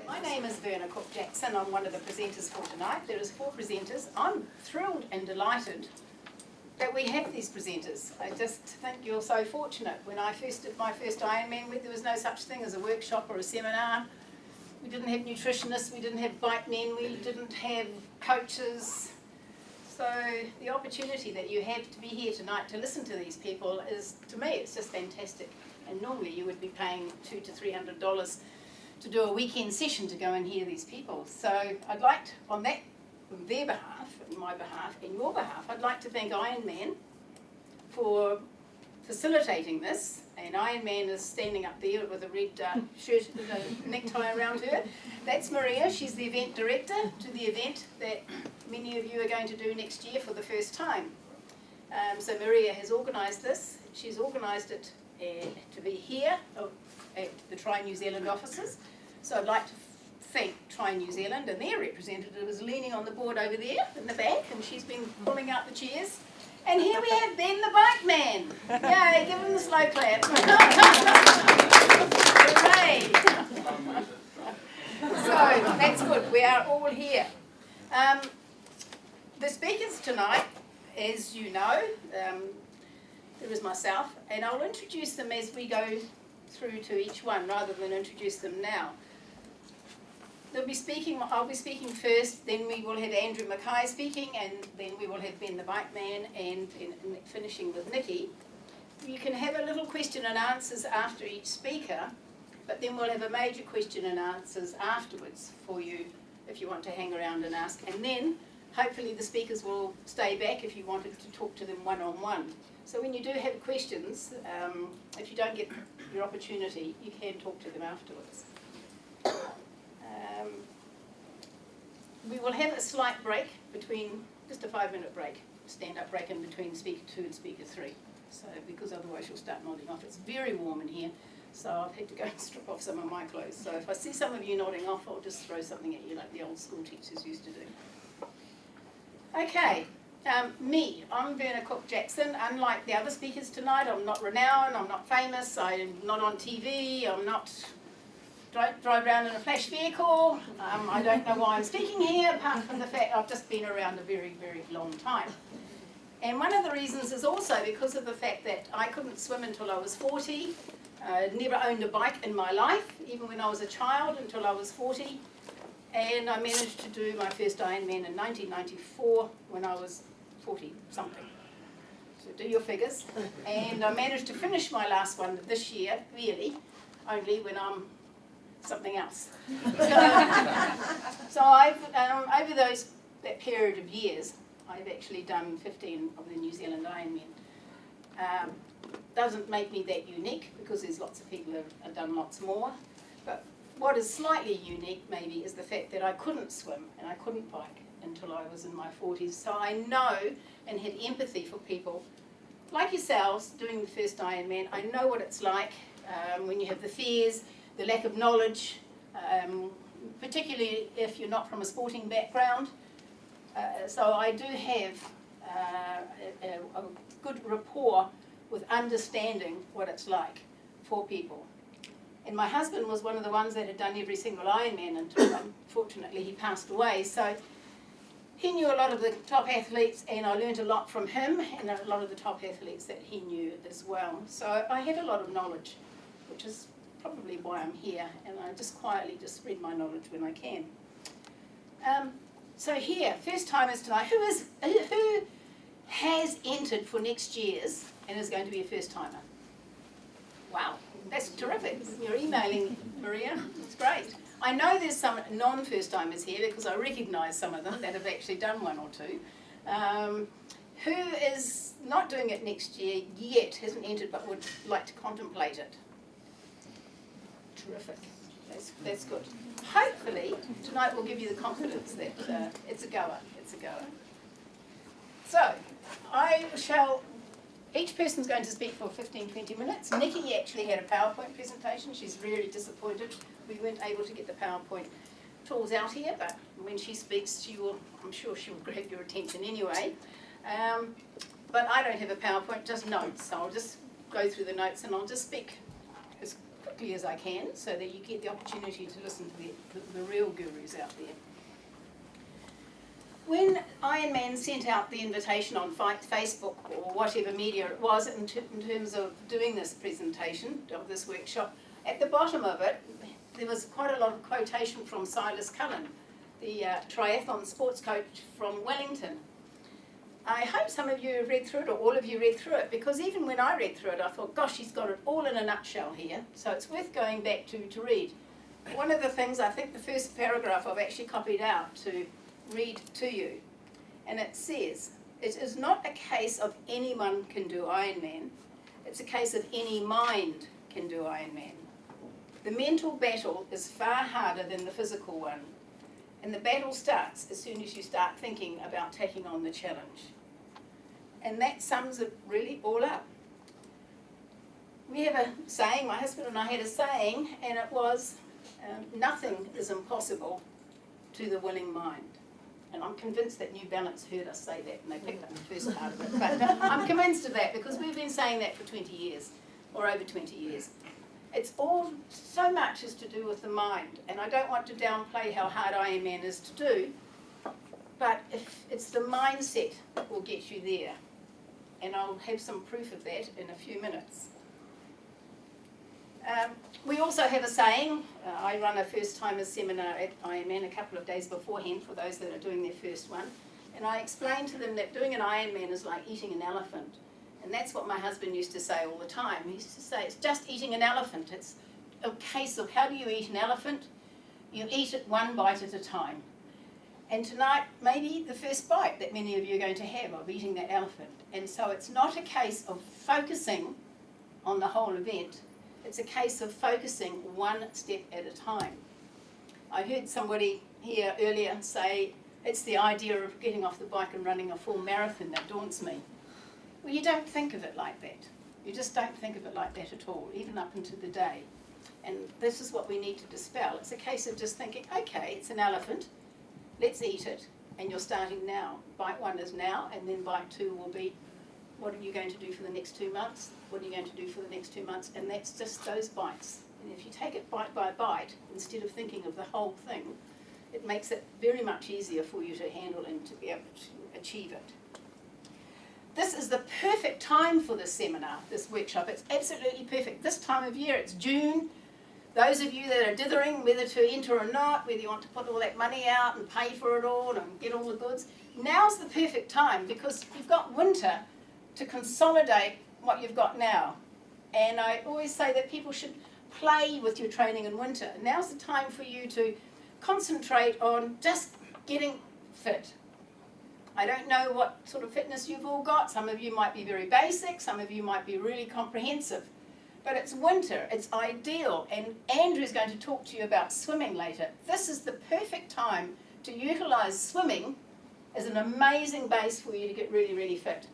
My name is Verna CookJackson. I'm one of the presenters for tonight. There is 4 presenters. I'm thrilled and delighted that we have these presenters. I just think you're so fortunate. When I first did my first Ironman, there was no such thing as a workshop or a seminar. We didn't have nutritionists, we didn't have bike men, we didn't have coaches. So the opportunity that you have to be here tonight to listen to these people is, to me, it's just fantastic. And normally you would be paying $200 to $300 to do a weekend session to go and hear these people. So I'd like to, on their behalf, and my behalf, and your behalf, I'd like to thank Ironman for facilitating this. And Ironman is standing up there with a red shirt with a necktie around her. That's Maria. She's the event director to the event that many of you are going to do next year for the first time. So Maria has organised this. She's organised it to be here at the Try New Zealand offices. So I'd like to thank Try New Zealand, and their representative is leaning on the board over there in the back, and she's been pulling out the chairs. And here we have Ben the Bike Man. Yay, give him the slow clap. Hooray. So, that's good. We are all here. The speakers tonight, as you know, there is myself, and I'll introduce them as we go through to each one rather than introduce them now. I'll be speaking first, then we will have Andrew Mackay speaking, and then we will have Ben the Bike Man, and finishing with Nikki. You can have a little question and answers after each speaker, but then we'll have a major question and answers afterwards for you if you want to hang around and ask. And then hopefully the speakers will stay back if you wanted to talk to them one-on-one. So when you do have questions, if you don't get your opportunity, you can talk to them afterwards. We will have a slight break between, just a 5-minute break, stand-up break in between speaker 2 and speaker 3. So, because otherwise you'll start nodding off. It's very warm in here, so I've had to go and strip off some of my clothes. So if I see some of you nodding off, I'll just throw something at you like the old school teachers used to do. Okay, me, I'm Verna CookJackson. Unlike the other speakers tonight, I'm not renowned, I'm not famous, I'm not on TV, don't drive around in a flash vehicle. I don't know why I'm speaking here, apart from the fact I've just been around a very, very long time. And one of the reasons is also because of the fact that I couldn't swim until I was 40. Never owned a bike in my life, even when I was a child, until I was 40. And I managed to do my first Ironman in 1994 when I was 40-something. So do your figures. And I managed to finish my last one this year, really, only when I'm something else. So I've, over that period of years, I've actually done 15 of the New Zealand Ironman. Doesn't make me that unique, because there's lots of people that have done lots more. But what is slightly unique, maybe, is the fact that I couldn't swim and I couldn't bike until I was in my 40s. So I know and had empathy for people like yourselves doing the first Ironman. I know what it's like when you have the fears, the lack of knowledge, particularly if you're not from a sporting background. So I do have a good rapport with understanding what it's like for people. And my husband was one of the ones that had done every single Ironman until, unfortunately, he passed away. So he knew a lot of the top athletes, and I learned a lot from him and a lot of the top athletes that he knew as well. So I have a lot of knowledge, which is probably why I'm here, and I just quietly just spread my knowledge when I can. So here, first timers tonight. Who has entered for next year's and is going to be a first timer? Wow, that's terrific. You're emailing Maria. That's great. I know there's some non-first timers here because I recognise some of them that have actually done one or two. Who is not doing it next year yet, hasn't entered, but would like to contemplate it? Terrific. That's good. Hopefully tonight will give you the confidence that it's a goer. It's a goer. So each person's going to speak for 15-20 minutes. Nikki actually had a PowerPoint presentation. She's really disappointed we weren't able to get the PowerPoint tools out here, but when she speaks, I'm sure she will grab your attention anyway. But I don't have a PowerPoint, just notes. So I'll just go through the notes and I'll just speak as quickly as I can so that you get the opportunity to listen to the real gurus out there. When Ironman sent out the invitation on Facebook or whatever media it was in terms of doing this presentation, of this workshop, at the bottom of it there was quite a lot of quotation from Silas Cullen, the triathlon sports coach from Wellington. I hope some of you have read through it, or all of you read through it, because even when I read through it I thought, gosh, he's got it all in a nutshell here, so it's worth going back to read. One of the things, I think the first paragraph I've actually copied out to read to you, and it says, it is not a case of anyone can do Ironman, it's a case of any mind can do Ironman. The mental battle is far harder than the physical one, and the battle starts as soon as you start thinking about taking on the challenge. And that sums it really all up. We have a saying, my husband and I had a saying, and it was, nothing is impossible to the willing mind. And I'm convinced that New Balance heard us say that, and they picked up the first part of it. But I'm convinced of that, because we've been saying that for 20 years, or over 20 years. It's all, so much is to do with the mind, and I don't want to downplay how hard Ironman is to do, but if it's the mindset that will get you there. And I'll have some proof of that in a few minutes. We also have a saying. I run a first-timers seminar at Ironman a couple of days beforehand for those that are doing their first one. And I explain to them that doing an Ironman is like eating an elephant. And that's what my husband used to say all the time. He used to say, it's just eating an elephant. It's a case of how do you eat an elephant? You eat it one bite at a time. And tonight, maybe the first bite that many of you are going to have of eating that elephant. And so it's not a case of focusing on the whole event. It's a case of focusing one step at a time. I heard somebody here earlier say, it's the idea of getting off the bike and running a full marathon that daunts me. Well, you don't think of it like that. You just don't think of it like that at all, even up into the day. And this is what we need to dispel. It's a case of just thinking, okay, it's an elephant, let's eat it, and you're starting now. Bite one is now, and then bite two will be, what are you going to do for the next 2 months? What are you going to do for the next 2 months? And that's just those bites. And if you take it bite by bite, instead of thinking of the whole thing, it makes it very much easier for you to handle and to be able to achieve it. This is the perfect time for this seminar, this workshop. It's absolutely perfect. This time of year, it's June. Those of you that are dithering whether to enter or not, whether you want to put all that money out and pay for it all and get all the goods, now's the perfect time because you've got winter to consolidate what you've got now. And I always say that people should play with your training in winter. Now's the time for you to concentrate on just getting fit. I don't know what sort of fitness you've all got. Some of you might be very basic, some of you might be really comprehensive. But it's winter, it's ideal, and Andrew's going to talk to you about swimming later. This is the perfect time to utilise swimming as an amazing base for you to get really, really fit.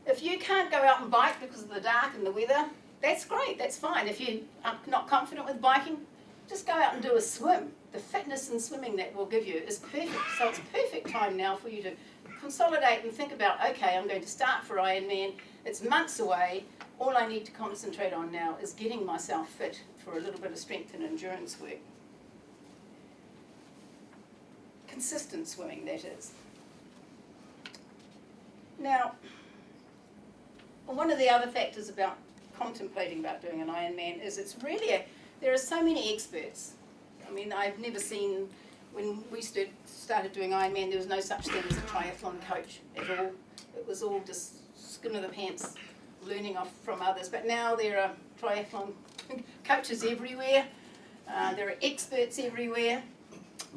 If you can't go out and bike because of the dark and the weather, that's great, that's fine. If you're not confident with biking, just go out and do a swim. The fitness in swimming that will give you is perfect. So it's perfect time now for you to consolidate and think about, okay, I'm going to start for Ironman. It's months away. All I need to concentrate on now is getting myself fit for a little bit of strength and endurance work. Consistent swimming, that is. Now, one of the other factors about contemplating about doing an Ironman is it's really there are so many experts. I mean, I've never seen, when we started doing Ironman, there was no such thing as a triathlon coach at all. It was all just skin of the pants, learning off from others. But now there are triathlon coaches everywhere. There are experts everywhere.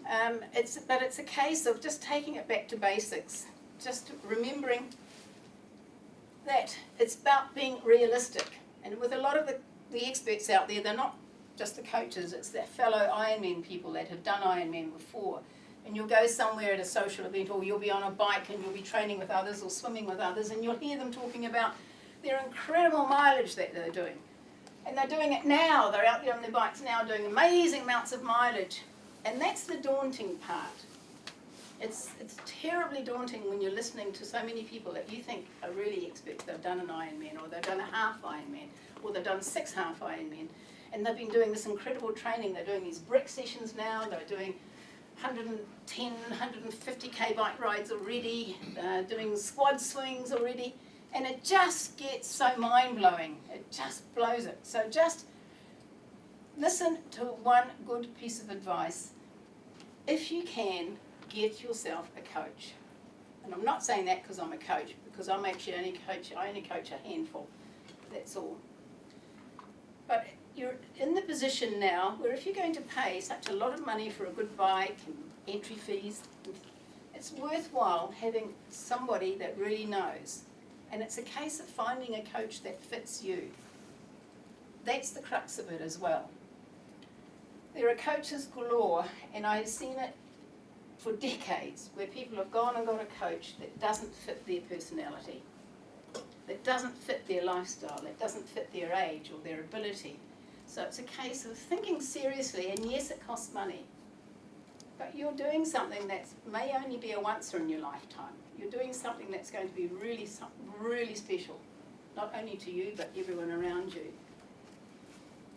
But it's a case of just taking it back to basics, just remembering that it's about being realistic. And with a lot of the experts out there, they're not just the coaches, it's their fellow Ironman people that have done Ironman before. And you'll go somewhere at a social event, or you'll be on a bike and you'll be training with others or swimming with others, and you'll hear them talking about their incredible mileage that they're doing. And they're doing it now, they're out there on their bikes now doing amazing amounts of mileage. And that's the daunting part. It's terribly daunting when you're listening to so many people that you think are really experts. They've done an Ironman, or they've done a half Ironman, or they've done 6 half Ironman, and they've been doing this incredible training. They're doing these brick sessions now. They're doing 110, 150k bike rides already, doing squad swings already, and it just gets so mind-blowing. It just blows it. So just listen to one good piece of advice. If you can, get yourself a coach. And I'm not saying that because I'm a coach, because I'm actually I only coach a handful. That's all. But you're in the position now where if you're going to pay such a lot of money for a good bike and entry fees, it's worthwhile having somebody that really knows. And it's a case of finding a coach that fits you. That's the crux of it as well. There are coaches galore, and I've seen it for decades, where people have gone and got a coach that doesn't fit their personality, that doesn't fit their lifestyle, that doesn't fit their age or their ability. So it's a case of thinking seriously, and yes, it costs money, but you're doing something that may only be a once in your lifetime. You're doing something that's going to be really special, not only to you, but everyone around you.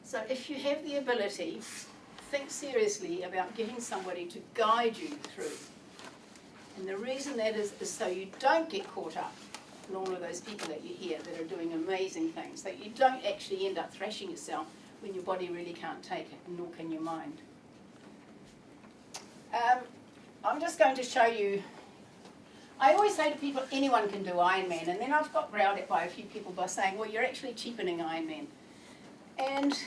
So if you have the ability, think seriously about getting somebody to guide you through. And the reason that is so you don't get caught up in all of those people that you hear that are doing amazing things, that you don't actually end up thrashing yourself when your body really can't take it, nor can your mind. I'm just going to show you, I always say to people, anyone can do Ironman, and then I've got growled at by a few people by saying, well, you're actually cheapening Ironman. And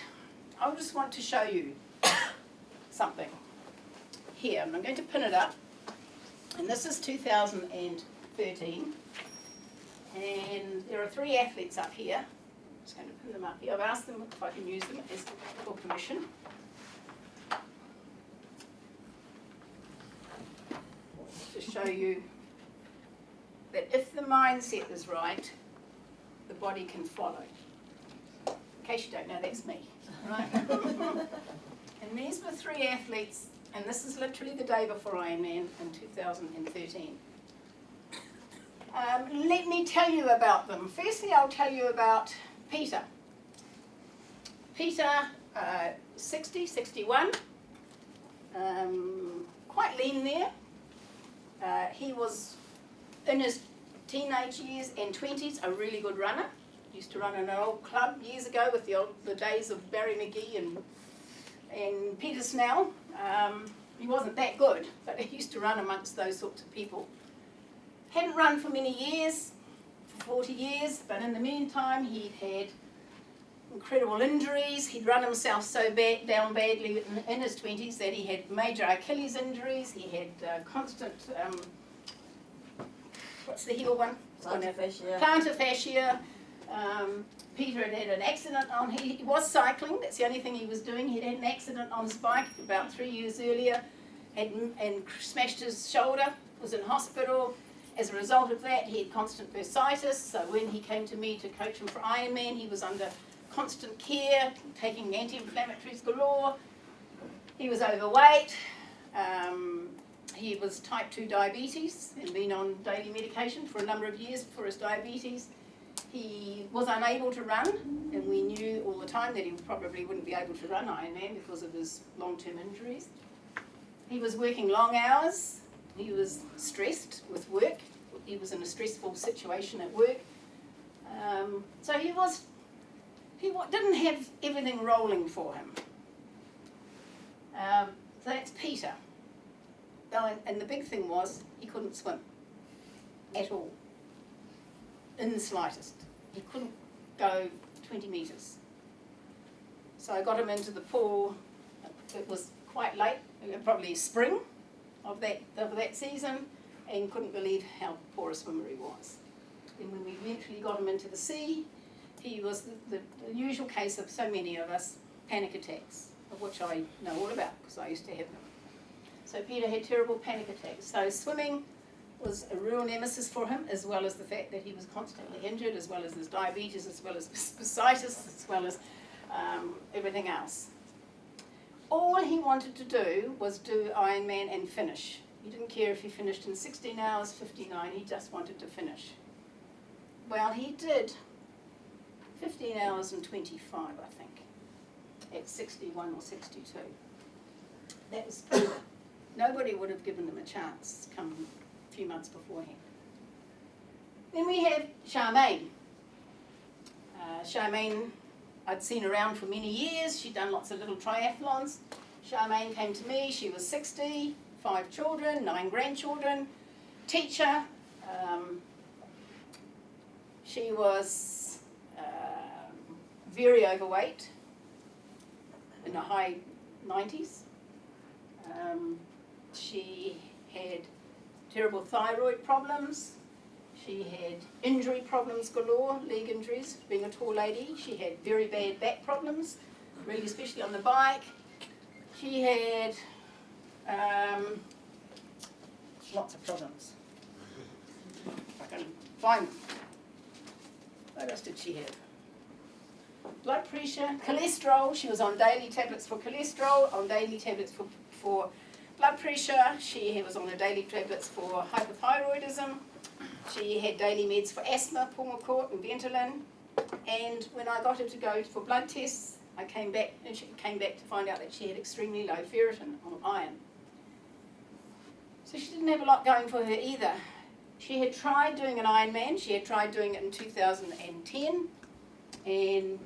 I just want to show you something here, and I'm going to pin it up, and this is 2013, and there are 3 athletes up here. I'm just going to pin them up here. I've asked them if I can use them as for permission. To show you that if the mindset is right, the body can follow. In case you don't know, that's me, right? And these were 3 athletes, and this is literally the day before Ironman in 2013. Let me tell you about them. Firstly, I'll tell you about Peter. Peter, 60, 61, quite lean there. He was, in his teenage years and 20s, a really good runner. Used to run in an old club years ago with the days of Barry McGee and Peter Snell. He wasn't that good, but he used to run amongst those sorts of people. Hadn't run for many years, for 40 years, but in the meantime he'd had incredible injuries. He'd run himself so down badly in his 20s that he had major Achilles injuries. He had constant, what's the heel one? Plantar fascia. Plantar fascia. Peter had had an accident on, he was cycling, that's the only thing he was doing. He'd had an accident on his bike about 3 years earlier and smashed his shoulder, was in hospital. As a result of that, he had constant bursitis, so when he came to me to coach him for Ironman, he was under constant care, taking anti-inflammatories galore. He was overweight. He was type 2 diabetes and been on daily medication for a number of years for his diabetes. He was unable to run, and we knew all the time that he probably wouldn't be able to run Ironman because of his long-term injuries. He was working long hours. He was stressed with work. He was in a stressful situation at work. So he didn't have everything rolling for him. So that's Peter. And the big thing was he couldn't swim at all, in the slightest. He couldn't go 20 metres. So I got him into the pool. It was quite late, probably spring of that season, and couldn't believe how poor a swimmer he was. And when we eventually got him into the sea, he was the usual case of so many of us, panic attacks, of which I know all about because I used to have them. So Peter had terrible panic attacks. So swimming was a real nemesis for him, as well as the fact that he was constantly injured, as well as his diabetes, as well as bursitis, as well as everything else. All he wanted to do was do Ironman and finish. He didn't care if he finished in 16 hours, 59, he just wanted to finish. Well, he did 15 hours and 25, I think, at 61 or 62. That was nobody would have given him a chance come a few months beforehand. Then we have Charmaine. Charmaine, I'd seen around for many years. She'd done lots of little triathlons. Charmaine came to me. She was 60, 5 children, 9 grandchildren, teacher. She was very overweight, in the high 90s. She had terrible thyroid problems. She had injury problems galore, leg injuries, being a tall lady. She had very bad back problems, really especially on the bike. She had lots of problems. If I can find them. What else did she have? Blood pressure, cholesterol. She was on daily tablets for cholesterol, on daily tablets for blood pressure. She was on the daily tablets for hypothyroidism. She had daily meds for asthma, Pulmicort and Ventolin. And when I got her to go for blood tests, I came back and she came back to find out that she had extremely low ferritin or iron. So she didn't have a lot going for her either. She had tried doing an Ironman. She had tried doing it in 2010. And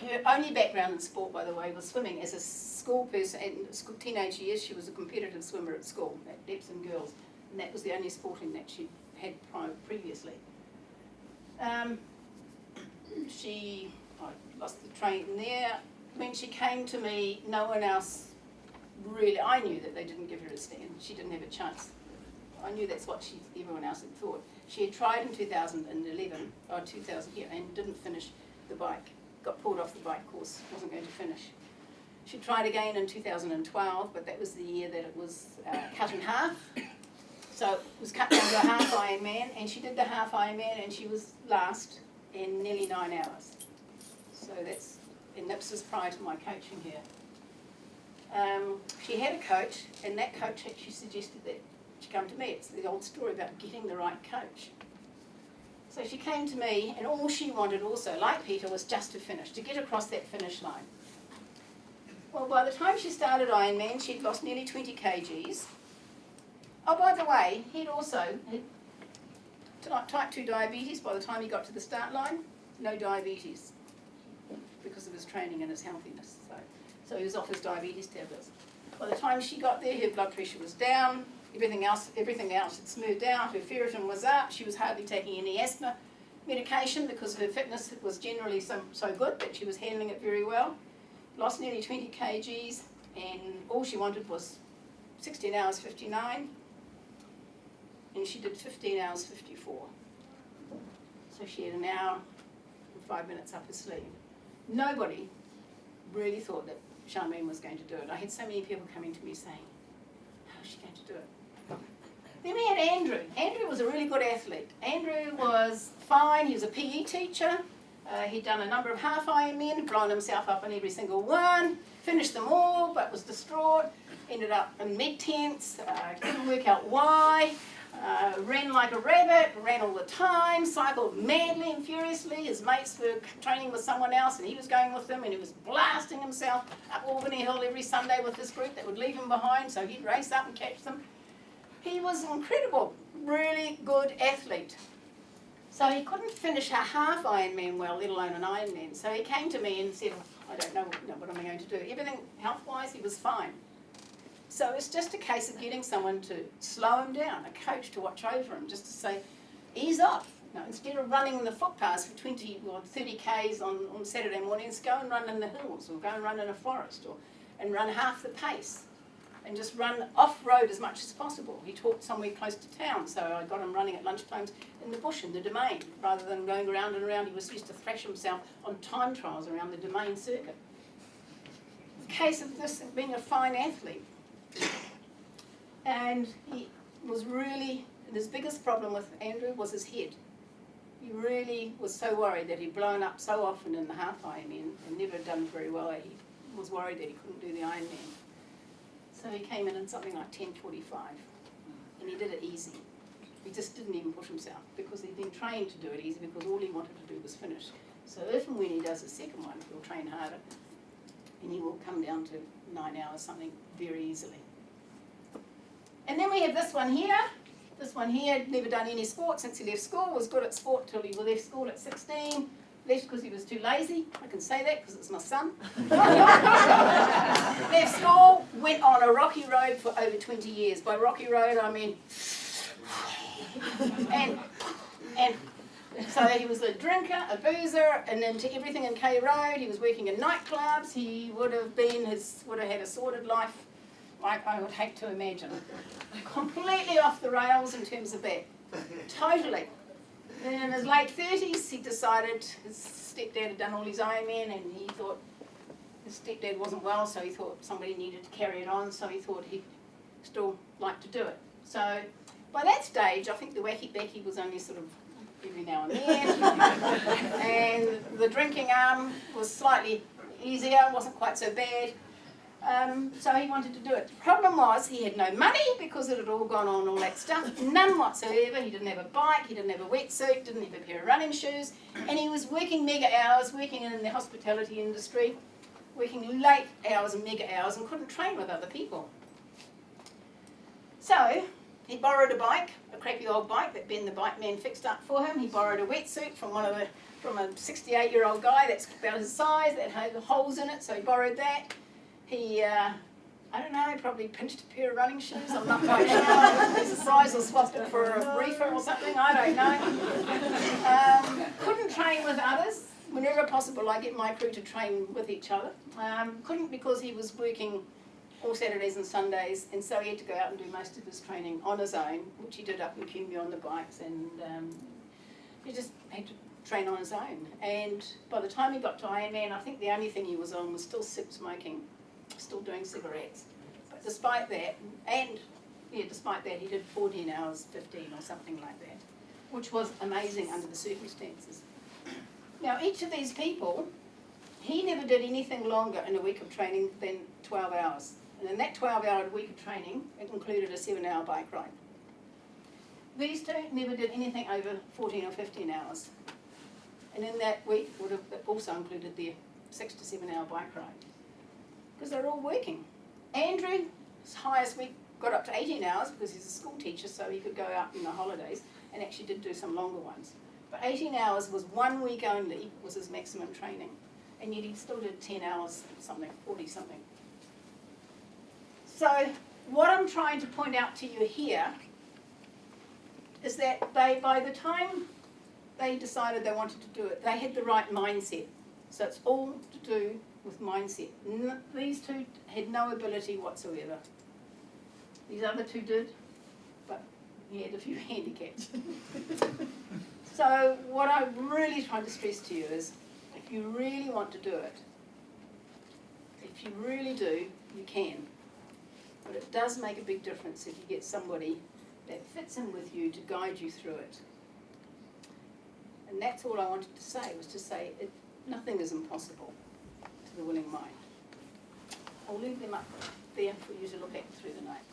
her only background in sport, by the way, was swimming. As a school person, in teenage years, she was a competitive swimmer at school, at Epsom Girls. And that was the only sporting that she had previously. I lost the train there. When she came to me, no one else really, I knew that they didn't give her a stand. She didn't have a chance. I knew that's what everyone else had thought. She had tried in 2011, or 2000, yeah, and didn't finish the bike. Got pulled off the bike course, wasn't going to finish. She tried again in 2012, but that was the year that it was cut in half. So it was cut down to a half Ironman, and she did the half Ironman, and she was last in nearly 9 hours. So that's, and that was prior to my coaching here. She had a coach, and that coach actually suggested that she come to me. It's the old story about getting the right coach. So she came to me, and all she wanted also, like Peter, was just to finish, to get across that finish line. Well, by the time she started Ironman, she'd lost nearly 20 kgs. Oh, by the way, he'd also had type 2 diabetes by the time he got to the start line. No diabetes because of his training and his healthiness. So he was off his diabetes tablets. By the time she got there, her blood pressure was down. Everything else had smoothed out. Her ferritin was up. She was hardly taking any asthma medication because her fitness was generally so good that she was handling it very well. Lost nearly 20 kgs, and all she wanted was 16 hours 59, and she did 15 hours 54. So she had an hour and 5 minutes up her sleeve. Nobody really thought that Charmaine was going to do it. I had so many people coming to me saying, how is she going to do it? Then we had Andrew. Andrew was a really good athlete. Andrew was fine. He was a PE teacher. He'd done a number of half Ironmen, blown himself up in every single one, finished them all, but was distraught, ended up in med tents, couldn't work out why, ran like a rabbit, ran all the time, cycled madly and furiously. His mates were training with someone else and he was going with them, and he was blasting himself up Albany Hill every Sunday with this group that would leave him behind, so he'd race up and catch them. He was an incredible, really good athlete. So he couldn't finish a half Ironman well, let alone an Ironman. So he came to me and said, I don't know what am I going to do. Everything health-wise, he was fine. So it's just a case of getting someone to slow him down, a coach to watch over him, just to say, ease off. No, instead of running the footpaths for 20 or 30 Ks on Saturday mornings, go and run in the hills, or go and run in a forest, and run half the pace. And just run off-road as much as possible. He taught somewhere close to town, so I got him running at lunchtimes in the bush, in the domain, rather than going around and around. He was used to thrash himself on time trials around the domain circuit. The case of this being a fine athlete. And he was really, his biggest problem with Andrew was his head. He really was so worried that he'd blown up so often in the half Ironman and never done very well. He was worried that he couldn't do the Ironman. So he came in something like 10:45. and he did it easy. He just didn't even push himself because he'd been trained to do it easy because all he wanted to do was finish. So if and when he does the second one, he'll train harder and he will come down to 9 hours something very easily. And then we have this one here. This one here had never done any sport since he left school, was good at sport till he left school at 16. Left because he was too lazy. I can say that because it's my son. Left school, went on a rocky road for over 20 years. By rocky road, I mean... and so he was a drinker, a boozer, and into everything in K Road. He was working in nightclubs. He would have had a sordid life, like I would hate to imagine. Completely off the rails in terms of that. Totally. Then in his late 30s, he decided his stepdad had done all his Ironman, and he thought his stepdad wasn't well, so he thought somebody needed to carry it on, so he thought he'd still like to do it. So by that stage, I think the wacky-backy was only sort of every now and then, and the drinking arm was slightly easier, wasn't quite so bad. So he wanted to do it. The problem was he had no money because it had all gone on all that stuff, none whatsoever. He didn't have a bike, he didn't have a wetsuit, didn't have a pair of running shoes, and he was working mega hours, working in the hospitality industry, working late hours and mega hours, and couldn't train with other people. So he borrowed a bike, a crappy old bike that Ben the bike man fixed up for him. He borrowed a wetsuit from a 68-year-old guy that's about his size, that had holes in it, so he borrowed that. He, I don't know, probably pinched a pair of running shoes, I'm not quite sure. He's the size or swapped it for a reefer or something, I don't know. Couldn't train with others. Whenever possible, I get my crew to train with each other. Couldn't because he was working all Saturdays and Sundays, and so he had to go out and do most of his training on his own, which he did up in Cumia on the bikes, and he just had to train on his own. And by the time he got to Ironman, I think the only thing he was on was still smoking, still doing cigarettes. But despite that, he did 14 hours, 15 or something like that, which was amazing under the circumstances. Now, each of these people, he never did anything longer in a week of training than 12 hours. And in that 12-hour week of training, it included a 7-hour bike ride. These two never did anything over 14 or 15 hours. And in that week would have also included their 6 to 7 hour bike ride. Because they're all working. Andrew, his highest week, got up to 18 hours because he's a school teacher, so he could go out in the holidays and actually did do some longer ones. But 18 hours was 1 week only, was his maximum training. And yet he still did 10 hours something, 40 something. So what I'm trying to point out to you here is that by the time they decided they wanted to do it, they had the right mindset. So it's all to do with mindset. These two had no ability whatsoever. These other two did, but he had a few handicaps. So what I'm really trying to stress to you is, if you really want to do it, if you really do, you can. But it does make a big difference if you get somebody that fits in with you to guide you through it. And that's all I wanted to say, was to say nothing is impossible to the willing mind. I'll leave them up there for you to look at through the night.